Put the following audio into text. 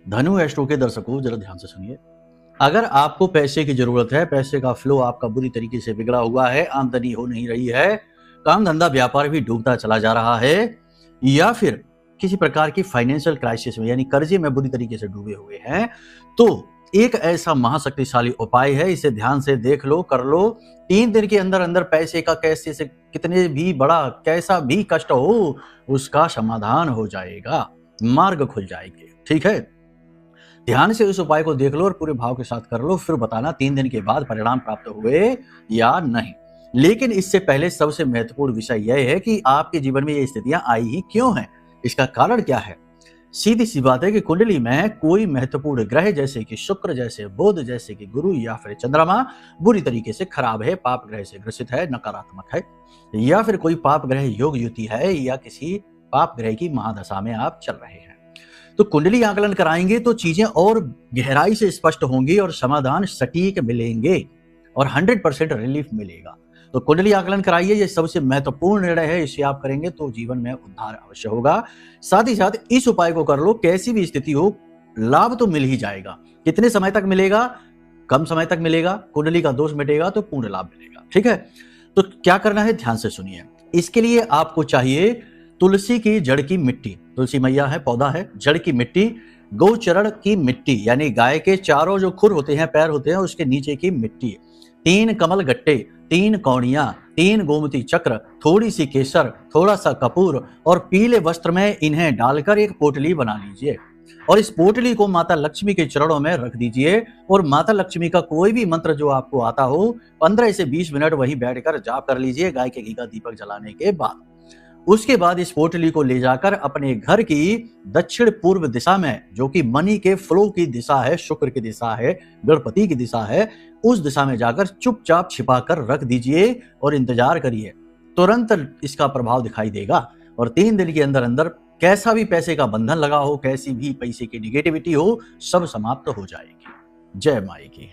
धनु एस्ट्रो के दर्शकों जरा ध्यान से सुनिए। अगर आपको पैसे की जरूरत है, पैसे का फ्लो आपका बुरी तरीके से बिगड़ा हुआ है, आमदनी हो नहीं रही है, काम धंधा व्यापार भी डूबता चला जा रहा है, या फिर किसी प्रकार की फाइनेंशियल क्राइसिस में यानी कर्जे में बुरी तरीके से डूबे हुए हैं, तो एक ऐसा महाशक्तिशाली उपाय है, इसे ध्यान से देख लो, कर लो। 3 दिन के अंदर अंदर पैसे का कैसे से कितने भी बड़ा कैसा भी कष्ट हो, उसका समाधान हो जाएगा, मार्ग खुल जाएंगे। ठीक है, ध्यान से उस उपाय को देख लो और पूरे भाव के साथ कर लो, फिर बताना 3 दिन के बाद परिणाम प्राप्त हुए या नहीं। लेकिन इससे पहले सबसे महत्वपूर्ण विषय यह है कि आपके जीवन में ये स्थितियां आई ही क्यों हैं, इसका कारण क्या है। सीधी सी बात है कि कुंडली में कोई महत्वपूर्ण ग्रह जैसे कि शुक्र, जैसे बुध, जैसे कि गुरु या फिर चंद्रमा बुरी तरीके से खराब है, पाप ग्रह से ग्रसित है, नकारात्मक है, या फिर कोई पाप ग्रह योग युति है, या किसी पाप ग्रह की महादशा में आप चल रहे हैं। तो कुंडली आकलन कराएंगे तो चीजें और गहराई से स्पष्ट होंगी और समाधान सटीक मिलेंगे और 100% रिलीफ मिलेगा। तो कुंडली आकलन कराइए, ये सबसे महत्वपूर्ण निर्णय है, इसे आप करेंगे तो जीवन में उद्धार अवश्य होगा। साथ ही साथ इस उपाय को कर लो, कैसी भी स्थिति हो लाभ तो मिल ही जाएगा। कितने समय तक मिलेगा? कम समय तक मिलेगा। कुंडली का दोष मिटेगा तो पूर्ण लाभ मिलेगा। ठीक है, तो क्या करना है ध्यान से सुनिए। इसके लिए आपको चाहिए तुलसी की जड़ की मिट्टी, तुलसी मैया है, पौधा है, जड़ की मिट्टी, गौचरण की मिट्टी यानी गाय के चारों जो खुर होते हैं, पैर होते हैं, उसके नीचे की मिट्टी, 3 कमल गट्टे, 3 कौड़ियां, 3 गोमती चक्र, थोड़ी सी केसर, थोड़ा सा कपूर और पीले वस्त्र में इन्हें डालकर एक पोटली बना लीजिए और इस पोटली को माता लक्ष्मी के चरणों में रख दीजिए और माता लक्ष्मी का कोई भी मंत्र जो आपको आता हो 15 से 20 मिनट वहीं बैठकर जाप कर लीजिए गाय के घी का दीपक जलाने के बाद। उसके बाद इस पोटली को ले जाकर अपने घर की दक्षिण पूर्व दिशा में, जो कि मनी के फ्लो की दिशा है, शुक्र की दिशा है, गणपति की दिशा है, उस दिशा में जाकर चुपचाप छिपा कर रख दीजिए और इंतजार करिए, तुरंत इसका प्रभाव दिखाई देगा। और 3 दिन के अंदर अंदर कैसा भी पैसे का बंधन लगा हो, कैसी भी पैसे की निगेटिविटी हो, सब समाप्त हो जाएगी। जय माई की।